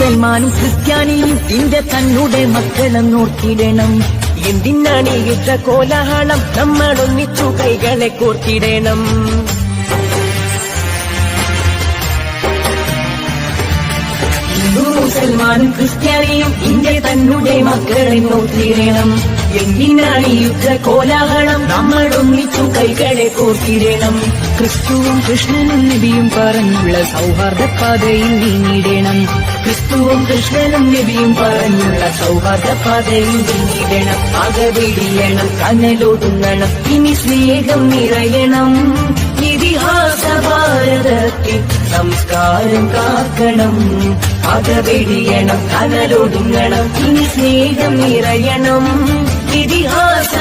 മുസൽമാനും ക്രിസ്ത്യാനിയും നിന്റെ തന്നുടെ മക്കളെന്നോർത്തിടണം. എന്തിനാണ് ഇത്ര കോലാഹലം, നമ്മളൊന്നിച്ചു കൈകളെ കോർത്തിടണം. മുസൽമാനും ക്രിസ്ത്യാനിയും നിന്റെ തന്നുടെ മക്കളെന്നോർത്തിടണം. എന്തിനാണ് യുദ്ധ കോലാഹലം, നമ്മളൊന്നിച്ചു കൈകളെ കോർത്തിടണം. ക്രിസ്തുവും കൃഷ്ണനും നബിയും പറഞ്ഞുള്ള സൗഹാർദ്ദപാതയിൽ നീങ്ങിടണം. ക്രിസ്തുവും കൃഷ്ണനും നബിയും പറഞ്ഞുള്ള സൗഹാർദ്ദപാതയിൽ നീങ്ങിടണം. അകവെടിയണം, കനലൊടുങ്ങണം, ഇനി സ്നേഹം നിറയണം. ഇതിഹാസ ഭാരതത്തിൽ സംസ്കാരം കാക്കണം. അകവെടിയണം, കനലൊടുങ്ങണം, ഇനി സ്നേഹം നിറയണം. ഇതിഹാസ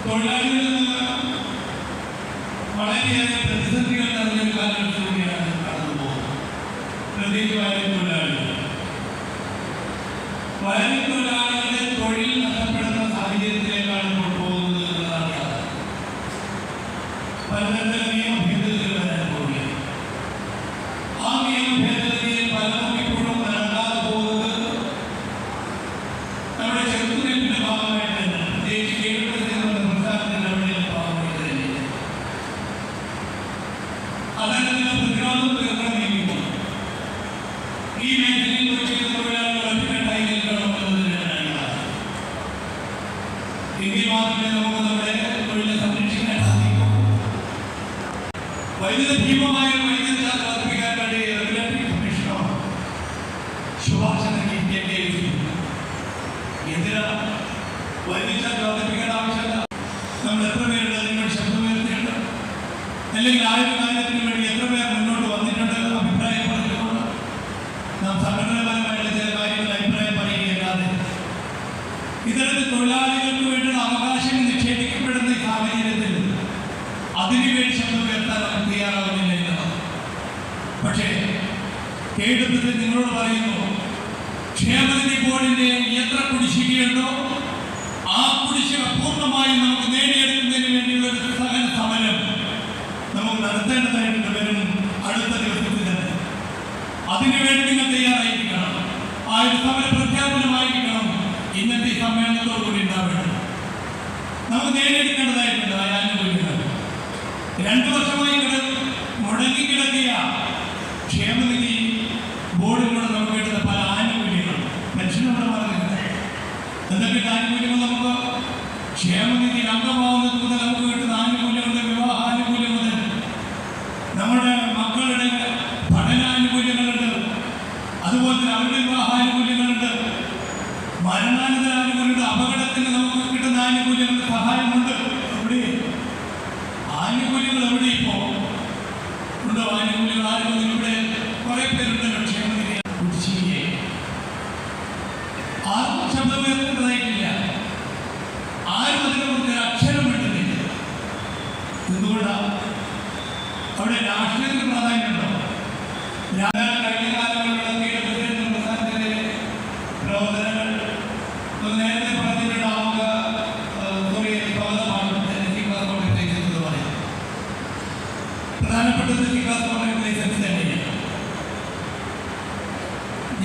തൊഴിലാളികളിൽ നിന്ന് വളരെയേറെ പ്രതിസന്ധികൾ നിറഞ്ഞൊരു കാലഘട്ടത്തിലൂടെയാണ് കടന്നു പോകുന്നത്. പ്രത്യേകിച്ച് വയലിൻ തൊഴിലാളികളുടെ തൊഴിൽ നഷ്ടപ്പെടുന്ന സാഹചര്യത്തിലേക്കാണ് കൊണ്ടുപോകുന്നത് എന്നതാണ് യാഥാർത്ഥ്യം. പലതരത്തിലുള്ള നിയമ ഭേദഗതികൾ വരാൻ പോവുകയാണ്. ആ നിയമ ഭേദഗതിയിൽ പലതും ഇപ്പോഴും നടക്കാതെ പോകുന്നത് നമ്മുടെ ചെറുത്തുനിൽപ്പിന്റെ ഭാഗമായിട്ട് തന്നെ, പ്രത്യേകിച്ച് കേരളത്തിലുള്ള സംസ്ഥാനത്തിന്റെ അവിടെയുള്ള ഭാഗമായിട്ട് തന്നെ അത്തരത്തിലുള്ള പ്രതിരോധം തീർക്കാൻ നീങ്ങുന്നു. ഈ മേഖലയിൽ തൊഴിലാളികൾ ഒറ്റക്കെട്ടായി നിൽക്കണമെന്നതിനാണ്. എങ്കിൽ മാത്രമേ നമുക്ക് നമ്മുടെ തൊഴിലെ സംരക്ഷിക്കാൻ സാധിക്കൂ. വൈദ്യുത ഭീമമായ വൈദ്യുതി ചാർജ് വർദ്ധിപ്പിക്കാൻ വേണ്ടി റെഗുലേറ്ററി കമ്മീഷനോ ശുപാർശ നൽകിയിരിക്കേണ്ടി എന്തിനാ വൈദ്യുതി ചാർജ് വർദ്ധിപ്പിക്കേണ്ട ആവശ്യമില്ല. നമ്മൾ എത്ര പേരുണ്ട് നിങ്ങൾ ശബ്ദം ഉയർത്തിയുണ്ട്, അല്ലെങ്കിൽ ആ ഒരു കാര്യത്തിന് വേണ്ടി എത്ര പേർ മുന്നോട്ട് വന്നിട്ടുണ്ട് അഭിപ്രായം പറഞ്ഞുകൊണ്ട്. നാം സംഘടനാപരമായിട്ട് ചില കാര്യങ്ങൾ അഭിപ്രായം പറയുകയല്ലാതെ ഇത്തരത്തിൽ തൊഴിലാളികൾക്ക് വേണ്ടിയുള്ള അവകാശങ്ങൾ നിഷേധിക്കപ്പെടുന്ന ഈ സാഹചര്യത്തിൽ അതിനുവേണ്ടി ശബ്ദം ഉയർത്താൻ നമുക്ക് തയ്യാറാവുന്നില്ല എന്നതാണ്. പക്ഷേ കേടുത്തിൽ നിങ്ങളോട് പറയുന്നു, ക്ഷേമനിധി ബോർഡിന്റെ എത്ര കുടിശ്ശികയുണ്ടോ ആ കുടിശ്ശിക പൂർണ്ണമായും നമുക്ക് നേടിയെടുക്കുന്നതിന് വേണ്ടിയുള്ള ഒരു സഹന സമരം നമുക്ക് നടത്തേണ്ടതായിട്ട് വരും അടുത്ത ദിവസത്തിൽ തന്നെ. അതിനുവേണ്ടി നിങ്ങൾ തയ്യാറായിരിക്കണം. ആ ഒരു സമര പ്രഖ്യാപനമായിരിക്കണം ഇന്നത്തെ ഈ സമ്മേളനത്തോടുകൂടി ഉണ്ടാവേണ്ടത്. നമുക്ക് നേടിയെടുക്കേണ്ടതായിട്ടുണ്ട് ആ ആനുകൂല്യങ്ങൾ. 2 വർഷമായി മുടങ്ങിക്കിടക്കിയ ക്ഷേമനിധി ബോർഡിലൂടെ നമുക്ക് കിട്ടുന്ന പല ആനുകൂല്യങ്ങളും പെൻഷൻ നമ്മുടെ പറഞ്ഞിട്ടുണ്ട്. എന്തൊക്കെ ആനുകൂല്യങ്ങൾ നമുക്ക് ക്ഷേമനിധി അംഗമാവുന്നത് മുതൽ നമുക്ക് കിട്ടുന്ന ആനുകൂല്യമുണ്ട്. വിവാഹാനുകൂല്യം മുതൽ നമ്മുടെ മക്കളുടെ പഠനാനുകൂല്യങ്ങളുണ്ട്, അതുപോലെ തന്നെ അവരുടെ വിവാഹാനുകൂല്യങ്ങളുണ്ട്, മരണാനന്തര ആനുകൂല്യമുണ്ട്, അപകടത്തിന് നമുക്ക് കിട്ടുന്ന ആനുകൂല്യങ്ങളുടെ സഹായമുണ്ട്. അവിടെ ആനുകൂല്യങ്ങൾ എവിടെ ഇപ്പോൾ ഉണ്ടോ? ആനുകൂല്യങ്ങൾ ആനുകൂല്യം ഇവിടെ കുറെ പേരുണ്ടല്ലോ. ക്ഷേമനിധി കുടിശ്ശികയെ ആർക്കും ശബ്ദം ഉയർത്തേണ്ടതായിട്ടില്ല. ആരും അതിനെക്കുറിച്ച് ഒരു അക്ഷരം വേണ്ടുന്നില്ല. എന്തുകൊണ്ടാണ്? അവിടെ രാഷ്ട്രീയത്തിന് പ്രാധാന്യമുണ്ടോ? കഴിഞ്ഞ കാലങ്ങളിലൊക്കെ പ്രസ്ഥാനത്തിലെ പ്രവർത്തനങ്ങൾ നേരത്തെ പറഞ്ഞിട്ടുണ്ടാവുക പ്രധാനപ്പെട്ടത് ലൈസൻസ് തന്നെയാണ്.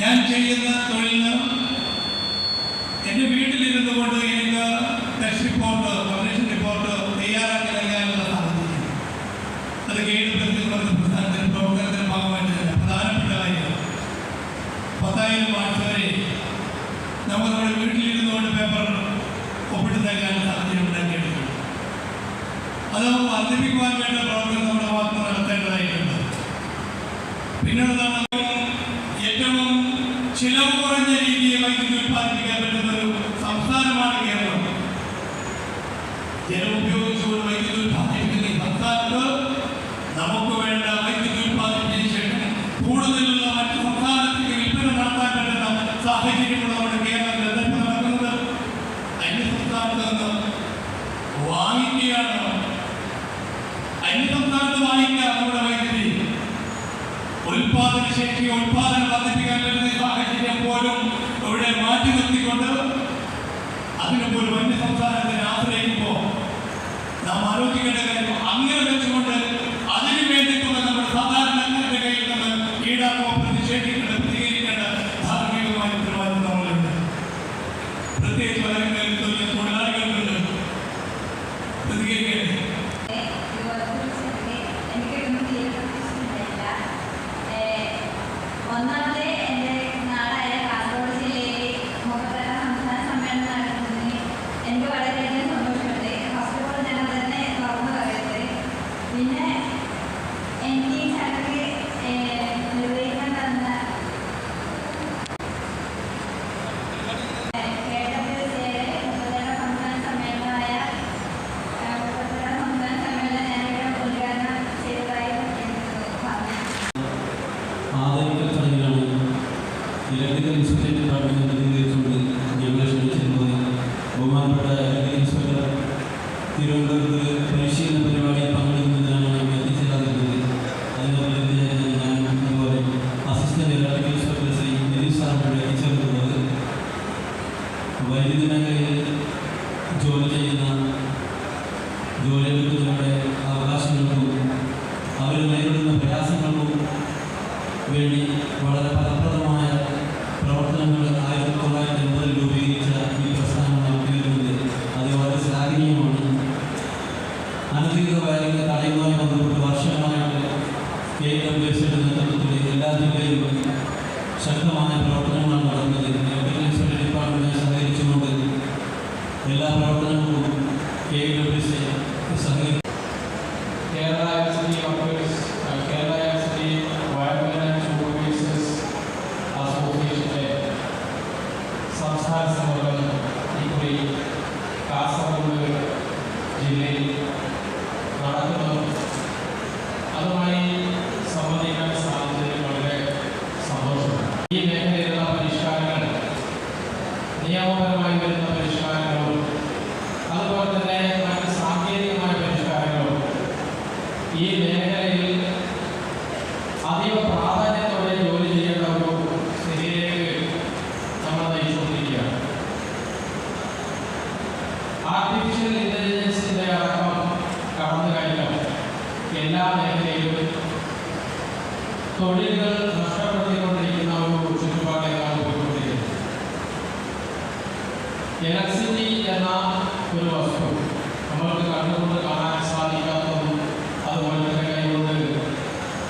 ഞാൻ ചെയ്യുന്ന തൊഴിലിന് എൻ്റെ വീട്ടിലിരുന്നു കൊണ്ട് എനിക്ക് ടെസ്റ്റ് റിപ്പോർട്ട്, കമ്മീഷൻ റിപ്പോർട്ട് തയ്യാറാക്കി നൽകാനുള്ള സാധ്യതയുണ്ട്. അത് കേന്ദ്ര പ്രസ്ഥാനത്തിന് പ്രവർത്തനത്തിന് 10,000 വാട്സ് വരെ നമുക്ക് നമ്മുടെ വീട്ടിലിരുന്നുകൊണ്ട് പേപ്പർ ഒപ്പിട്ട് നൽകാൻ സാഹചര്യം ഉണ്ടാക്കിയിട്ടുണ്ട്. അത് നമുക്ക് വർദ്ധിപ്പിക്കുവാൻ വേണ്ട പ്രവർത്തനം നമ്മുടെ ഭാഗത്ത് നടത്തേണ്ടതായിട്ടുണ്ട്. പിന്നുള്ളതാണ് ഏറ്റവും ചിലവ് കുറഞ്ഞ രീതിയിൽ വൈദ്യുതി ഉത്പാദിപ്പിക്കാൻ പറ്റുന്ന ഒരു സംസ്ഥാനമാണ് കേരളം. ജലം ഉപയോഗിച്ചുകൊണ്ട് വൈദ്യുതി ഉത്പാദിപ്പിക്കുന്ന ഈ സംസ്ഥാനത്ത് നമുക്ക് വേണ്ട വൈദ്യുതി ഉത്പാദിപ്പിച്ചതിന് ശേഷം കൂടുതലുള്ള മറ്റ് സംസ്ഥാനത്തേക്ക് വിൽപ്പന നടത്താൻ പറ്റുന്ന സാഹചര്യങ്ങൾ നമ്മുടെ കേരളത്തിൽ നടക്കുന്നത്. അന്യ സംസ്ഥാനത്ത് നിന്ന് വാങ്ങിക്കുകയാണ്. അന്യ സംസ്ഥാനത്ത് വാങ്ങിക്കുക നമ്മുടെ വൈദ്യുതി ഉൽപാദന ശേഷി ഉൽപാദനം വർദ്ധിപ്പിക്കാൻ പറ്റുന്ന സാഹചര്യം പോലും ഇവിടെ മാറ്റി നിർത്തിക്കൊണ്ട് അതിന് പോലും അന്യ സംസ്ഥാനത്തിന് ആശ്രയിക്കുമ്പോൾ നാം ആലോചിക്കേണ്ട കാര്യം അങ്ങനെ വെച്ചുകൊണ്ട് അതിനു വേണ്ടിയിട്ടുള്ള നമ്മുടെ സാധാരണക്കാരുടെ കയ്യിൽ നിന്ന് ഈടാക്കുമ്പോൾ പ്രതിഷേധിക്കേണ്ട പ്രതികരിക്കേണ്ട ധാർമ്മികമായ ഉത്തരവാദിത്വം നമ്മളുണ്ട്. പ്രത്യേകിച്ച് വരങ്ങളിൽ തൊഴിലാളികൾക്കുണ്ട് പ്രതികരിക്കേണ്ടത്. ഒന്നാമത്തെ എൻ്റെ നാടായ കാസർഗോഡ് ജില്ലയിൽ മുഖത്തല സംസ്ഥാന സമ്മേളനം നടത്തുന്നതിന് എനിക്ക് വളരെയധികം സന്തോഷമുണ്ട്. ഫസ്റ്റ് ഓഫ് ഓൾ ഞാൻ അതന്നെ തുറന്നു പറയുന്നത്. പിന്നെ എനിക്ക് ഈ ചടങ്ങ് നിർവഹിക്കാൻ തന്ന KWCയുടെ മുഖത്തല സംസ്ഥാന സമ്മേളനമായ മുഖത്തല സംസ്ഥാന സമ്മേളനം ഞാനിവിടെ ഉദ്ഘാടനം ചെയ്തതായി എനിക്ക് പറഞ്ഞു. ആദരിക്കൽ ചടങ്ങിലാണ് ഇലക്ട്രിക്കൽ ഇൻസ്പെക്ടർ ഡിപ്പാർട്ട്മെന്റ് പ്രതിനിധീകരിച്ചുകൊണ്ട് ഞങ്ങളെ ക്ഷണിച്ചിരുന്നത്. ബഹുമാനപ്പെട്ട ഇലക്ട്രിക്കൽ ഇൻസ്പെക്ടർ തിരുവനന്തപുരത്ത് പരിശീലന പരിപാടിയിൽ പങ്കെടുക്കുന്നതിനാണ് ഞങ്ങൾ എത്തിച്ചേരാതിരുന്നത്. അതിൻ്റെ പ്രതിനിധിയായി ഞാൻ അതുപോലെ assistant electrical inspector Shri Nitish സാറിനോട് എത്തിച്ചേർക്കുന്നത്. വൈദ്യുതി മേഖലയിൽ ജോലി ചെയ്യുന്ന ജോലിയെടുക്കുന്നവരുടെ അവകാശങ്ങൾക്കും അവർ നേരിടുന്ന പ്രയാസങ്ങൾക്കും വേണ്ടി വളരെ ഫലപ്രദമായ പ്രവർത്തനങ്ങൾ 1980 രൂപീകരിച്ച ഈ പ്രസ്ഥാനം നടത്തിയിരുന്നത് അത് വളരെ ശ്ലാഘനീയമാണ്. അനധികൃത വയറിംഗ് തടയുന്നതുമായി ബന്ധപ്പെട്ട് വർഷങ്ങളായിട്ട് KWCയുടെ നേതൃത്വത്തിൽ എല്ലാ ജില്ലയിലും ശക്തമായ പ്രവർത്തനങ്ങളാണ് നടന്നത്. ഇലക്ട്രിക്കൽ ഇൻസ്പെക്ടർ ഡിപ്പാർട്ട്മെൻറ്റ് സഹകരിച്ചുകൊണ്ട് എല്ലാ പ്രവർത്തനങ്ങൾക്കും KWC സഹകരിച്ചു. Kerala University Workers, Kerala University Wiremen and Supervisors Association സംസ്ഥാന സമ്മേളനം ഇക്കുറി കാസർഗോഡ് ജില്ലയിൽ നടക്കുന്നു. അതുമായി സംബന്ധിക്കാൻ സാധിച്ചതിൽ വളരെ സന്തോഷമാണ്. ഈ മേഖലയിലുള്ള പരിഷ്കാരങ്ങൾ, നിയമപരമായി വരുന്ന പരിഷ്കാരങ്ങളും അതുപോലെ തന്നെ മറ്റ് സാങ്കേതികമായ പരിഷ്കാരങ്ങളും ഈ മേഖലയിൽ അതീവ പ്രാധാന്യത്തോടെ ജോലി ചെയ്യേണ്ട ഒരു സ്ഥിതിയിലേക്ക് നമ്മൾ നയിച്ചുകൊണ്ടിരിക്കുകയാണ്. ആർട്ടിഫിഷ്യൽ ഇന്റലിജൻസിന്റെ അടക്കം കടന്നുകയറ്റം എല്ലാ മേഖലയിലും തൊഴിലുകൾ നഷ്ടപ്പെടുത്തിക്കൊണ്ടിരിക്കുന്ന ഒരു ചുറ്റുപാടിലാണ് പോയിക്കൊണ്ടിരിക്കുന്നത്. ഇലക്ട്രിസിറ്റി എന്ന ഒരു വസ്തു നമ്മൾക്ക് കണ്ടുകൊണ്ട് കാണാൻ സാധിക്കാത്തതും അതുപോലെ തന്നെ കൈകൊണ്ട്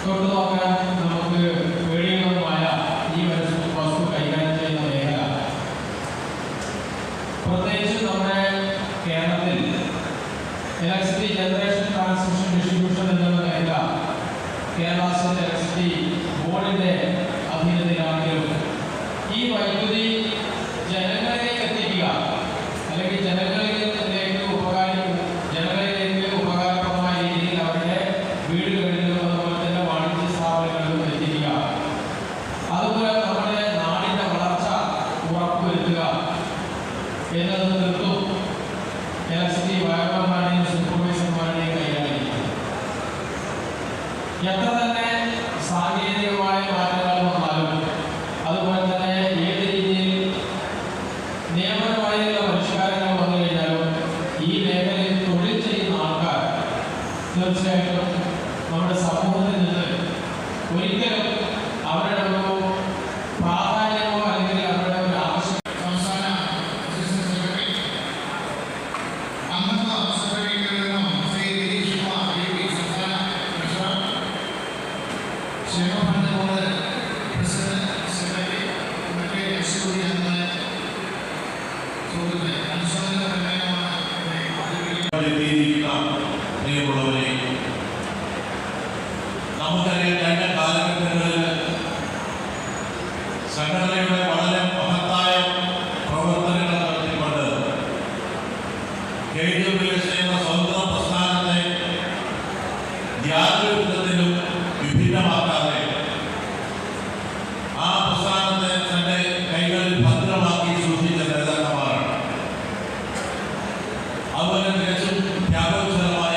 തൊട്ടു നോക്കാൻ നമുക്ക് പേടിയുള്ളതുമായ ഈ വസ്തു കൈകാര്യം ചെയ്യുന്ന മേഖല പ്രത്യേകിച്ച് നമ്മുടെ കേരളത്തിൽ ഇലക്ട്രിസിറ്റി ജനറേഷൻ ട്രാൻസ്മിഷൻ ഡിസ്ട്രിബ്യൂഷൻ എന്നുള്ള മേഖല കേരള സ്റ്റേറ്റ് ഇലക്ട്രിസിറ്റി ബോർഡിന്റെ അധീനതയിലാണെങ്കിലും ഈ വൈദ്യുതി ജനങ്ങളിലേക്ക് എത്തിക്കുക അല്ലെങ്കിൽ ജനങ്ങളിലേക്ക് ഉപകാരപ്രദമായ രീതിയിൽ അവരുടെ വീടുകളിലും അതുപോലെ തന്നെ വാണിജ്യ സ്ഥാപനങ്ങളിലും എത്തിക്കുക, അതുപോലെ നമ്മുടെ നാടിന്റെ വളർച്ച ഉറപ്പുവരുത്തുക എന്നത് തീർത്തും ഇലക്ട്രിസിറ്റി വയർമാന്മാരുടെയും സൂപ്പർവൈസർമാരുടെയും കൈകാര്യം. എത്ര തന്നെ സാങ്കേതികമായ മാറ്റങ്ങൾ വന്നാലും അതുപോലെ തന്നെ ഏത് രീതിയിൽ നിയമപരമായുള്ള പരിഷ്കാരങ്ങൾ വന്നു കഴിഞ്ഞാലും ഈ മേഖലയിൽ തൊഴിൽ ചെയ്യുന്ന ആൾക്കാർ തീർച്ചയായിട്ടും നമ്മുടെ സമൂഹത്തിൽ നിന്ന് ഒരിക്കലും അവരുടെ ഒരു പ്രാധാന്യമോ അല്ലെങ്കിൽ അവരുടെ ഒരു ആവശ്യം സംസ്ഥാന അസിസ്റ്റന്റ് സെക്രട്ടറി പ്രിയമുള്ളവരെ, നമുക്കറിയാം കഴിഞ്ഞ കാലഘട്ടങ്ങളിൽ സംഘടനയുടെ വളരെ മഹത്തായ പ്രവർത്തനങ്ങൾ നടത്തിക്കൊണ്ട് KWS എന്ന സ്വന്തം പ്രസ്ഥാനത്തെ യാതൊരു വിധത്തിലും വിഭിന്നമാക്കാതെ ആ പ്രസ്ഥാനത്തെ തന്റെ കൈകളിൽ ഭദ്രമാക്കി സൂക്ഷിച്ച നേതാക്കന്മാരാണ്. അതുപോലെ തികച്ചും ത്യാഗോജ്വലമായ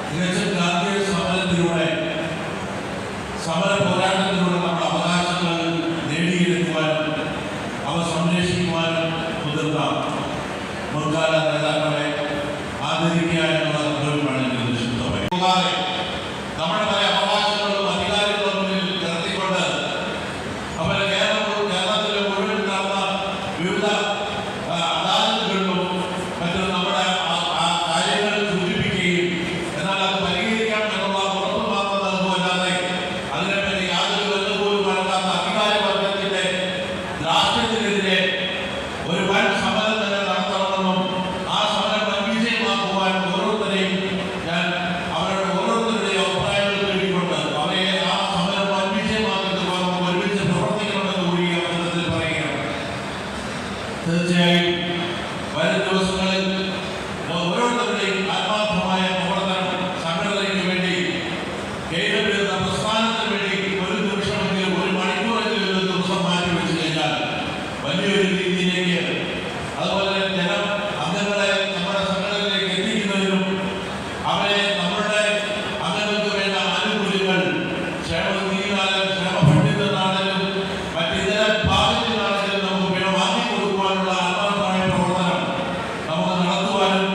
തികച്ചും ഗാന്ധിയ സമരത്തിലൂടെ സമര പോരാട്ടത്തിലൂടെ നമ്മുടെ അവകാശങ്ങൾ നേടിയെടുക്കുവാനും അവ സംരക്ഷിക്കുവാനും മുതിർന്ന മുൻകാല നേതാക്കളെ ആദരിക്കുക എന്നുള്ള കർത്തവ്യമാണ് എനിക്ക് നിശ്ചിതമായി. നമ്മുടെ പല അവകാശങ്ങളും അധികാരികളുടെ മുന്നിൽ നിർത്തിക്കൊണ്ട് അവരെ കേരളത്തിലെ മുഴുവൻ നടന്ന വിവിധ അദാലത്തുകളിലും മറ്റും നമ്മുടെ കാര്യങ്ങൾ സൂചിപ്പിക്കുകയും എന്നാൽ അത് പരിഹരിക്കാം എന്നുള്ള ഉറപ്പ് മാത്രം നൽകുമല്ലാതെ അതിനെപ്പറ്റി യാതൊരു ബന്ധപോലും നടത്താത്ത അധികാരവർഗത്തിന്റെ രാഷ്ട്രീയത്തിനെതിരെ ഒരു വൻ സമരം തന്നെ നടത്തണമെന്നും ആ സമരം വൻവിജയമാക്കുവാൻ ഓരോരുത്തരെയും ഞാൻ അവരുടെ ഓരോരുത്തരുടെയും അഭിപ്രായങ്ങൾ തേടിക്കൊണ്ട് അവരെ ആ സമരം വൻവിജയമാക്കി തീർക്കാൻ നമുക്ക് ഒരുമിച്ച് പ്രവർത്തിക്കണമെന്ന് കൂടി ഈ അവസരത്തിൽ പറയുകയാണ്. തീർച്ചയായും വരും ദിവസങ്ങളിൽ ഓരോരുത്തരുടെയും ആത്മാർത്ഥമായ പ്രവർത്തനം സംഘടനയ്ക്ക് വേണ്ടി KWS പ്രസ്ഥാനത്തിന് വേണ്ടി ഒരു നിമിഷമെങ്കിലും ഒരു മണിക്കൂറെങ്കിലും ഒരു ദിവസം മാറ്റി വെച്ച് കഴിഞ്ഞാൽ വലിയൊരു രീതിയിലേക്ക് അതുപോലെ ജനം അംഗങ്ങളെ നമ്മുടെ സംഘടനയിലേക്ക് എത്തിക്കുന്നതിനും അവരെ നമ്മുടെ അംഗങ്ങൾക്ക് വേണ്ട ആനുകൂല്യങ്ങൾ ക്ഷേമനിധിയിലായാലും ക്ഷേമഫണ്ടിനാണെങ്കിലും മറ്റിതര ഭാഗത്തിനാണെങ്കിലും നമുക്ക് വാങ്ങി കൊടുക്കുവാനുള്ള ആത്മാർത്ഥമായ പ്രവർത്തനം നമുക്ക് നടത്തുവാനും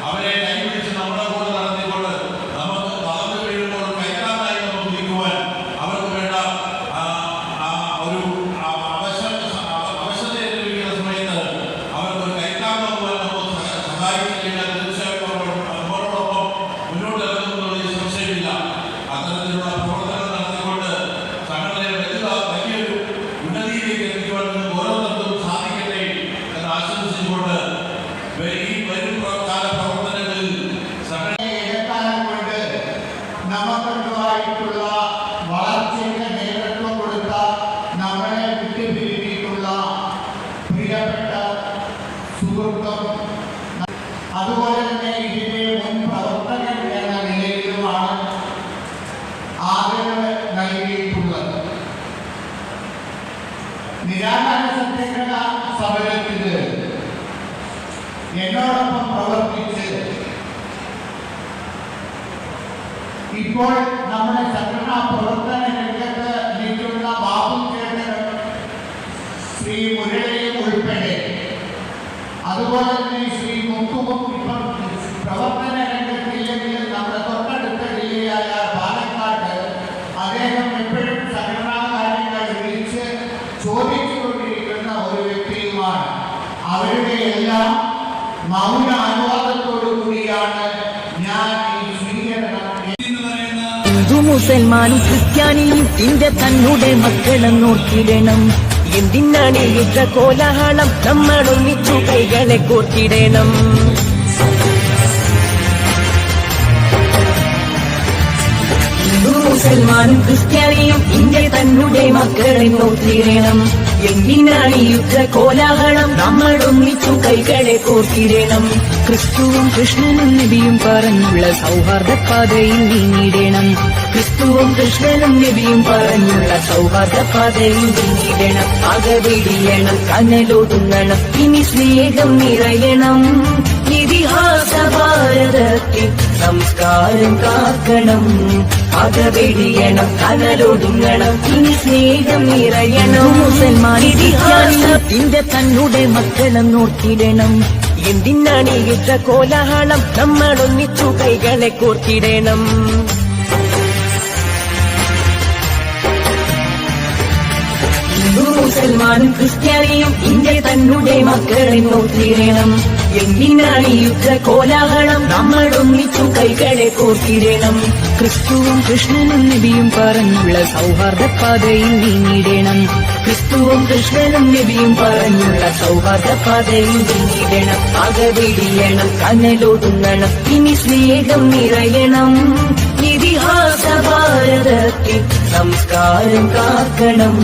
അവരെ കൈപിടിച്ച് നമ്മുടെ കൂടെ നടത്തിക്കൊണ്ട് നമുക്ക് തളർന്നു വീഴുമ്പോൾ കൈത്താങ്ങായി നമുക്ക് നിൽക്കുവാൻ അവർക്ക് വേണ്ട ഒരു അവശത അനുഭവിക്കുന്ന സമയത്ത് അവർക്കൊരു കൈത്താങ്ങാകുവാൻ നമുക്ക് സഹായിച്ചു കഴിഞ്ഞാൽ തീർച്ചയായും നമ്മളോടൊപ്പം മുന്നോട്ട് ഇറങ്ങുന്നതിൽ സംശയമില്ല. അത്തരത്തിലുള്ള പ്രവർത്തനം നടത്തിക്കൊണ്ട് സംഘടനയെ വലിയൊരു ഉന്നതിയിലേക്ക് എത്തിക്കുവാൻ നിങ്ങൾക്ക് ഓരോരുത്തർക്കും സാധിക്കട്ടെ എന്ന് ആശംസിച്ചുകൊണ്ട് ഈ വരും കാല പ്രവർത്തനങ്ങളിൽ ഏകകാലം കൊണ്ട് നമുക്കുണ്ടായിട്ടുള്ള വളർച്ചയ്ക്ക് നേതൃത്വം കൊടുത്ത നമ്മളെ വിട്ടുപിരിഞ്ഞിട്ടുള്ള പ്രിയപ്പെട്ട സുഹൃത്തും അതുപോലെ തന്നെ ഇതിന്റെ മുൻ പ്രവർത്തകൻ എന്ന നിലയിലുമാണ് ആദരവ് നൽകിയിട്ടുള്ളത്. നിരാഹാര സത്യാഗ്രഹ സമരത്തിന് എന്നോടൊപ്പം പ്രവർത്തിച്ച് ഇപ്പോൾ നമ്മുടെ സംഘടനാ പ്രവർത്തന രംഗത്ത് നിൽക്കുന്ന ബാബു ചേട്ടനും ശ്രീ മുരളിയും ഉൾപ്പെടെ അതുപോലെ തന്നെ ശ്രീ മുത്തുവും ഇപ്പം പ്രവർത്തന രംഗത്തില്ലെങ്കിലും നമ്മുടെ തൊട്ടടുത്ത ജില്ലയായ പാലക്കാട് അദ്ദേഹം എപ്പോഴും സംഘടനാ കാര്യങ്ങൾ വിളിച്ച് ചോദിച്ചുകൊണ്ടിരിക്കുന്ന ഒരു വ്യക്തിയുമാണ്. അവരുടെ എല്ലാം മൗന അനുവാദത്തോടു കൂടിയാണ് ഞാൻ ഈ സ്വീകരണം ഹിന്ദു മുസൽമാനും ക്രിസ്ത്യാനിയും ഇന്ത്യ തന്നുടെ മക്കളെന്നോർത്തിടണം. എന്തിനാണ് യുദ്ധ കോലാഹലം, നമ്മളൊന്നിച്ചു കൈകളെ കോർത്തിടണം. ഹിന്ദു മുസൽമാനും ക്രിസ്ത്യാനിയും ഇന്ത്യ തന്നുടെ മക്കളെന്നോർത്തിടണം. എന്തിനാണ് യുദ്ധ കോലാഹലം, നമ്മളൊന്നിച്ചു കൈകളെ കോർത്തിടണം. ക്രിസ്തുവും കൃഷ്ണനും നബിയും പറഞ്ഞുള്ള സൗഹാർദ്ദ പാതയിൽ നീങ്ങിടണം. ക്രിസ്തുവും കൃഷ്ണനും നബിയും പറഞ്ഞുള്ള സൗഹാർദ്ദ പാതയിൽ നീങ്ങിടണം. അകവെടിയണം, കനലൊടുങ്ങണം, ഇനി സ്നേഹം നിറയണം. ഇതിഹാസ ഭാരതത്തിൽ സംസ്കാരം കാക്കണം. അകവെടിയണം, കനലൊടുങ്ങണം, ഇനി സ്നേഹം നിറയണം. മുസൽമാൻ ഇതിഹാസത്തിന്റെ തന്നുടെ മക്കളെന്നോർത്തിടണം. എന്തിനാണ് യുദ്ധ കോലാഹലം, നമ്മളൊന്നിച്ചു കൈകളെ കോർത്തിടണം. ഹിന്ദു മുസൽമാനും ക്രിസ്ത്യാനിയും ഇന്ത്യ തന്നുടെ മക്കളെന്നോർത്തിടണം. എന്തിനാണ് യുദ്ധ കോലാഹലം, നമ്മളൊന്നിച്ചു കൈകളെ കോർത്തിടണം. ക്രിസ്തുവും കൃഷ്ണനും നബിയും പറഞ്ഞുള്ള സൗഹാർദ്ദ പാതയിൽ നീങ്ങിടണം. ക്രിസ്തു ക്രിസ്തുവും കൃഷ്ണനും നബിയും പറഞ്ഞുള്ള സൗഹാർദ്ദ പാതയിൽ നീങ്ങണം, അകവെടിയണം, കനലൊടുങ്ങണം, ഇനി സ്നേഹം നിറയണം. ഇതിഹാസ ഭാരതത്തിൽ സംസ്കാരം കാക്കണം,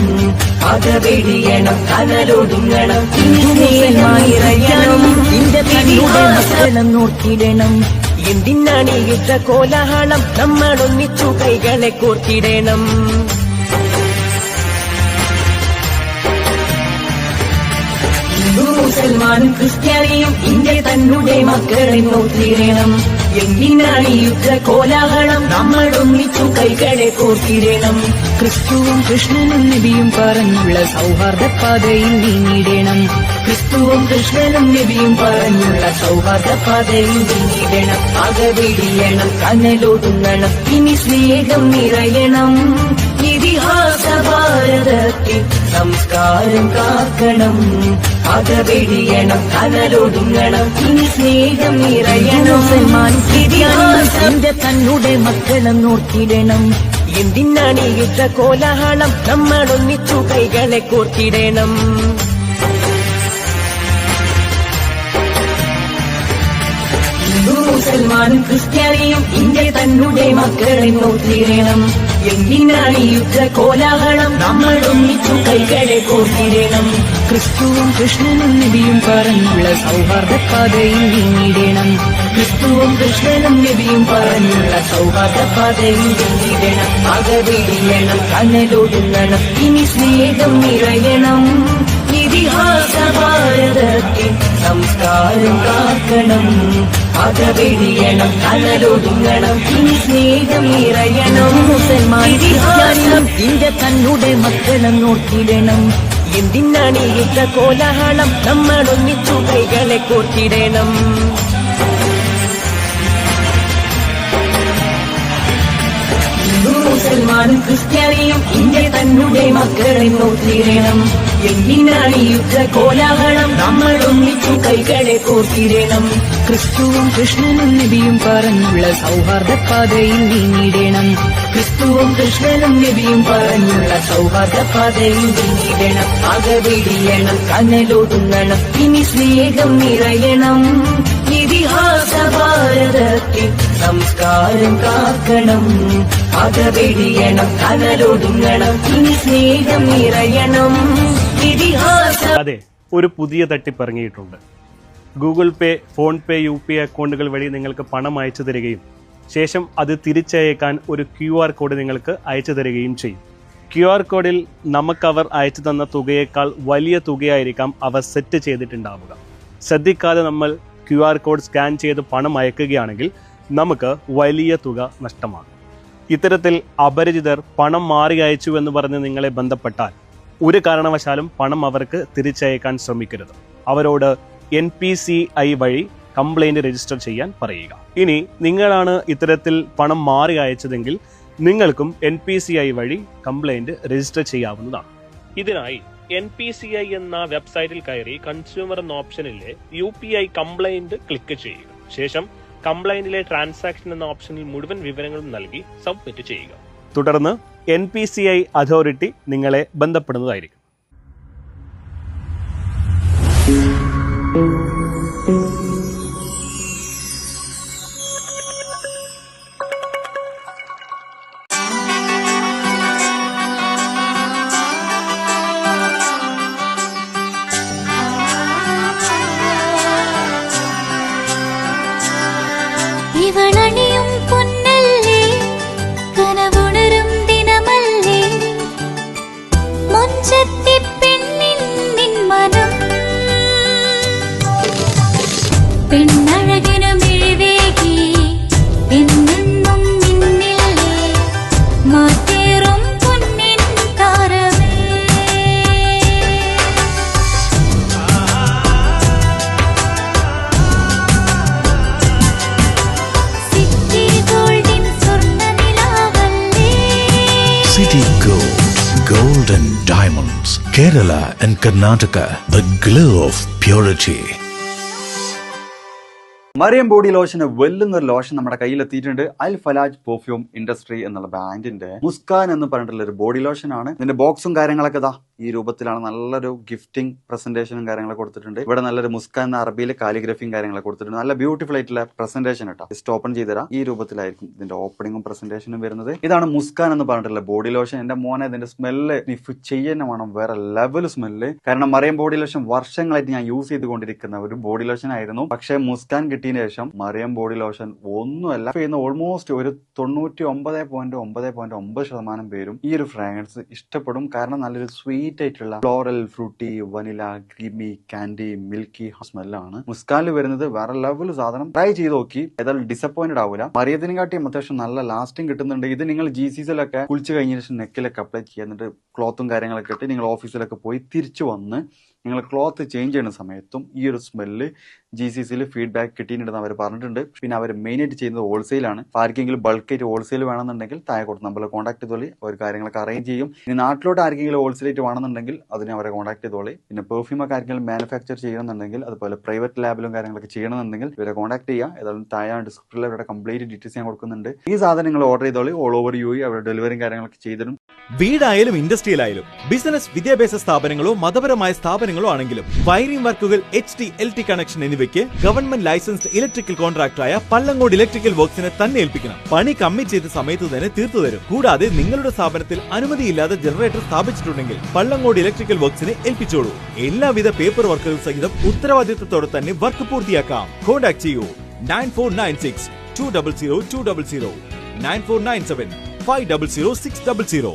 അകവെടിയണം, കനലൊടുങ്ങണം, ഇനി സ്നേഹം നിറയണം. ഇതിഹാസം നോക്കിടണം, എന്തിനാണ് യുദ്ധ കോലാഹലം, നമ്മളൊന്നിച്ചു കൈകളെ കോർത്തിടണം. മുസൽമാനും ക്രിസ്ത്യാനിയും ഇന്ത്യ തന്നെ മക്കളെ നോക്കിടണം, എന്തിനാണ് യുദ്ധ കോലാഹലം, നമ്മളൊന്നിച്ചു കൈകളെ കോർത്തിടണം. ക്രിസ്തുവും കൃഷ്ണനും നബിയും പറഞ്ഞുള്ള സൗഹാർദ്ദ പാതയിൽ നീങ്ങിടണം, ക്രിസ്തുവും കൃഷ്ണനും നബിയും പറഞ്ഞുള്ള സൗഹാർദ്ദ പാതയിൽ നീങ്ങിടണം, അകവെടിയണം, കനലൊടുങ്ങണം, ഇനി സ്നേഹം നിറയണം. ഇതിഹാസ ഭാരതത്തിൽ സംസ്കാരം കാക്കണം, അകവെടിയണം, കനലൊടുങ്ങണം, ഇനി സ്നേഹം നിറയണം. ഇതിഹാസത്തിന്റെ തന്നെ മക്കളെ നോക്കിടണം, എന്തിനാണ് യുദ്ധ കോലാഹലം, നമ്മളൊന്നിച്ചു കൈകളെ കോർത്തിടണം. മുസൽമാനും ക്രിസ്ത്യാനിയും ഇന്ത്യ തന്നെ മക്കളെ നോക്കിടണം, എന്തിനാണ് യുദ്ധ കോലാഹലം, നമ്മളൊന്നിച്ചു കൈകളെ കോർത്തിടണം. ക്രിസ്തുവും കൃഷ്ണനും നബിയും പറഞ്ഞുള്ള സൗഹാർദ്ദ പാതയിൽ നീങ്ങിടണം, ക്രിസ്തുവും കൃഷ്ണനും നബിയും പറഞ്ഞുള്ള സൗഹാർദ്ദ പാതയിൽ നീങ്ങിടണം, അകവെടിയണം, കനലൊടുങ്ങണം, ഇനി സ്നേഹം നിറയണം. ഇതിഹാസ ഭാരതത്തിൽ സംസ്കാരം കാക്കണം, അകവെടിയണം, കനലൊടുങ്ങണം, ഇനി സ്നേഹം നിറയണം. മുസൽമാൻ ക്രിസ്ത്യാനിയും ഇന്ത്യ തന്നെ മക്കളെ നോക്കിടണം, എന്തിനാണ് യുദ്ധ കോലാഹലം, നമ്മളൊന്നിച്ചു കൈകളെ കോർത്തിടണം. മുസൽമാനും ക്രിസ്ത്യാനിയും ഇന്ത്യ തന്നെ മക്കളെ നോക്കിടണം, എന്തിനാണ് യുദ്ധ കോലാഹലം, നമ്മളൊന്നിച്ചു കൈകളെ കോർത്തിടണം. ക്രിസ്തുവും കൃഷ്ണനും നബിയും പറഞ്ഞുള്ള സൗഹാർദ്ദ പാതയിൽ നീങ്ങിടണം, ക്രിസ്തുവും കൃഷ്ണനും നബിയും പറഞ്ഞുള്ള സൗഹാർദ്ദ പാതയിൽ നീങ്ങിടണം, അകവെടിയണം, കനലൊടുങ്ങണം, ഇനി സ്നേഹം നിറയണം. ഇതിഹാസ ഭാരതത്തിൽ സംസ്കാരം കാക്കണം, അകവെടിയണം, കനലൊടുങ്ങണം, ഇനി സ്നേഹം നിറയണം. ഇതിഹാസ അതെ, ഒരു പുതിയ തട്ടിപ്പ് ഇറങ്ങിയിട്ടുണ്ട്. ഗൂഗിൾ പേ, ഫോൺ പേ, UPI അക്കൗണ്ടുകൾ വഴി നിങ്ങൾക്ക് പണം അയച്ചു തരികയും ശേഷം അത് തിരിച്ചയക്കാൻ ഒരു QR കോഡ് നിങ്ങൾക്ക് അയച്ചു തരികയും ചെയ്യും. QR കോഡിൽ നമുക്കവർ അയച്ചു തന്ന തുകയേക്കാൾ വലിയ തുകയായിരിക്കാം അവർ സെറ്റ് ചെയ്തിട്ടുണ്ടാവുക. ശ്രദ്ധിക്കാതെ നമ്മൾ QR കോഡ് സ്കാൻ ചെയ്ത് പണം അയക്കുകയാണെങ്കിൽ നമുക്ക് വലിയ തുക നഷ്ടമാകും. ഇത്തരത്തിൽ അപരിചിതർ പണം മാറി അയച്ചു എന്ന് പറഞ്ഞ് നിങ്ങളെ ബന്ധപ്പെട്ടാൽ ഒരു കാരണവശാലും പണം അവർക്ക് തിരിച്ചയക്കാൻ ശ്രമിക്കരുത്. അവരോട് NPCI വഴി കംപ്ലൈൻറ്റ് രജിസ്റ്റർ ചെയ്യാൻ പറയുക. ഇനി നിങ്ങളാണ് ഇത്തരത്തിൽ പണം മാറി അയച്ചതെങ്കിൽ നിങ്ങൾക്കും NPCI വഴി കംപ്ലൈൻറ്റ് രജിസ്റ്റർ ചെയ്യാവുന്നതാണ്. ഇതിനായി NPCI എന്ന വെബ്സൈറ്റിൽ കയറി കൺസ്യൂമർ എന്ന ഓപ്ഷനിലെ UPI കംപ്ലൈൻറ്റ് ക്ലിക്ക് ചെയ്യുക. ശേഷം കംപ്ലൈന്റിലെ ട്രാൻസാക്ഷൻ എന്ന ഓപ്ഷനിൽ മുഴുവൻ വിവരങ്ങളും നൽകി സബ്മിറ്റ് ചെയ്യുക. തുടർന്ന് NPCI അതോറിറ്റി നിങ്ങളെ ബന്ധപ്പെടുന്നതായിരിക്കും. ഇവളണിയും പൊന്നല്ലേ, കനവുണരും ദിനമല്ലേ, മുഞ്ചത്തി പെണ്ണിൻ നിൻ മനം, പെണ്ണഴകിനു മിഴിവേകി എന്നെന്നും നിന്നില്ലേ, മാറ്റേറും പൊന്നിൻ താരമേ. City Gold, Gold and Diamonds, Kerala and Karnataka, the glow of purity. Mariyam body ലോഷന് വെല്ലുന്നൊരു ലോഷൻ നമ്മുടെ കയ്യിലെത്തിയിട്ടുണ്ട്. അൽ ഫലാജ് പെർഫ്യൂം ഇൻഡസ്ട്രി എന്നുള്ള ബ്രാൻഡിന്റെ മുസ്കാൻ എന്ന് പറഞ്ഞിട്ടുള്ള ഒരു ബോഡി ലോഷൻ ആണ്. ഇതിന്റെ ബോക്സും കാര്യങ്ങളൊക്കെ ഇതാ ഈ രൂപത്തിലാണ്. നല്ലൊരു ഗിഫ്റ്റിംഗ് പ്രസന്റേഷനും കാര്യങ്ങളൊക്കെ കൊടുത്തിട്ടുണ്ട്. ഇവിടെ നല്ലൊരു മുസ്കാൻ എന്ന അറബിയിൽ കാലിഗ്രഫിയും കാര്യങ്ങളൊക്കെ കൊടുത്തിട്ടുണ്ട്. നല്ല ബ്യൂട്ടിഫുൾ ആയിട്ടുള്ള പ്രസന്റേഷൻ കേട്ടോ. ജസ്റ്റ് ഓപ്പൺ ചെയ്തുതരാം. ഈ രൂപത്തിലായിരിക്കും ഇതിന്റെ ഓപ്പണിങ്ങും പ്രസന്റേഷനും വരുന്നത്. ഇതാണ് മുസ്കാൻ എന്ന് പറഞ്ഞിട്ടുള്ള ബോഡി ലോഷൻ. എന്റെ മോനെ ഇതിന്റെ സ്മെല്ല് സ്നിഫ് ചെയ്യുന്ന വേണം, വേറെ ലെവൽ സ്മെല്ല്. കാരണം മറിയം ബോഡി ലോഷൻ വർഷങ്ങളായിട്ട് ഞാൻ യൂസ് ചെയ്തുകൊണ്ടിരിക്കുന്ന ഒരു ബോഡി ലോഷൻ ആയിരുന്നു. പക്ഷെ മുസ്കാൻ കിട്ടിയതിന് ശേഷം മറിയം ബോഡി ലോഷൻ ഒന്നുമല്ല ചെയ്യുന്ന ഓൾമോസ്റ്റ് ഒരു 99.9% പേരും ഈ ഒരു ഫ്രാഗ്രൻസ് ഇഷ്ടപ്പെടും. കാരണം നല്ലൊരു സ്വീറ്റ് ആയിട്ടുള്ള floral, fruity, vanilla, creamy, candy, milky സ്മെല്ലാണ് മുസ്കാനിൽ വരുന്നത്. വേറെ ലെവൽ സാധനം. ട്രൈ ചെയ്ത് നോക്കി, ഏതായാലും ഡിസപ്പോയിന്റഡ് ആവില്ല. മറിയത്തിനെ കാട്ടിയും അത്യാവശ്യം നല്ല ലാസ്റ്റിംഗ് കിട്ടുന്നുണ്ട്. ഇത് നിങ്ങൾ GCCയിലൊക്കെ കുളിച്ച് കഴിഞ്ഞ ശേഷം നെക്കിലൊക്കെ അപ്ലൈ ചെയ്യുന്നുണ്ട്. ക്ലോത്തും കാര്യങ്ങളൊക്കെ ഇട്ട് നിങ്ങൾ ഓഫീസിലൊക്കെ പോയി തിരിച്ചു വന്ന് നിങ്ങൾ ക്ലോത്ത് ചേഞ്ച് ചെയ്യുന്ന സമയത്തും ഈ ഒരു സ്മെല്ല് GCCയിൽ ഫീഡ്ബാക്ക് കിട്ടിയിട്ടുണ്ടെന്ന് അവർ പറഞ്ഞിട്ടുണ്ട്. പിന്നെ അവർ മെയിനായിട്ട് ചെയ്യുന്നത് ഹോൾസെയിലാണ്. ആർക്കെങ്കിലും ബൾക്കായിട്ട് ഹോൾസെയിൽ വേണമെന്നുണ്ടെങ്കിൽ താഴെ കൊടുത്ത് നമ്മളെ കോൺടാക്ട് ചെയ്തോളി. അവർ കാര്യങ്ങളൊക്കെ അറേഞ്ച് ചെയ്യും. ഇനി നാട്ടിലോട്ട് ആർക്കെങ്കിലും ഹോൾസെയിലായിട്ട് വേണമെന്നുണ്ടെങ്കിൽ അതിനെ അവരെ കോൺടാക്ട് ചെയ്തോളി. പിന്നെ പെർഫ്യൂമൊക്കെ ആർക്കെങ്കിലും മാനുഫാക്ചർ ചെയ്യണമെന്നുണ്ടെങ്കിൽ, അതുപോലെ പ്രൈവറ്റ് ലാബിലും കാര്യങ്ങളൊക്കെ ചെയ്യണമെന്നുണ്ടെങ്കിൽ ഇവരെ കോൺടാക്ട് ചെയ്യുക. ഏതായാലും താഴെ ഡിസ്ക്രിപ്ഷനിൽ അവരുടെ കംപ്ലീറ്റ് ഡീറ്റെയിൽസ് ഞാൻ കൊടുക്കുന്നുണ്ട്. ഈ സാധനം നിങ്ങൾ ഓർഡർ ചെയ്തോളി. ഓൾ ഓവർ UAE അവരുടെ ഡെലിവറിയും കാര്യങ്ങളൊക്കെ ചെയ്തിടും. വീടായാലും ഇൻഡസ്ട്രിയിലായാലും ബിസിനസ്, വിദ്യാഭ്യാസ സ്ഥാപനങ്ങളോ മതപരമായ സ്ഥാപനങ്ങളോ ആണെങ്കിലും വയറിംഗ് വർക്കുകൾ, HT, LT കണക്ഷൻ എന്നിവയ്ക്ക് ഗവൺമെന്റ് ലൈസൻസ്ഡ് ഇലക്ട്രിക്കൽ കോൺട്രാക്ടറായ പള്ളങ്കോട് ഇലക്ട്രിക്കൽ വർക്സിനെ തന്നെ ഏൽപ്പിക്കണം. പണി കമ്മിറ്റ് ചെയ്ത സമയത്ത് തന്നെ തീർത്തു തരും. കൂടാതെ നിങ്ങളുടെ സ്ഥാപനത്തിൽ അനുമതിയില്ലാതെ ജനറേറ്റർ സ്ഥാപിച്ചിട്ടുണ്ടെങ്കിൽ പള്ളങ്കോട് ഇലക്ട്രിക്കൽ വർക്സിനെ ഏൽപ്പിച്ചോളൂ. എല്ലാവിധ പേപ്പർ വർക്കുകൾ സഹിതം ഉത്തരവാദിത്തത്തോടെ തന്നെ വർക്ക് പൂർത്തിയാക്കാം. കോൺടാക്ട് ചെയ്യൂ 9496 200 200 9497 500 600.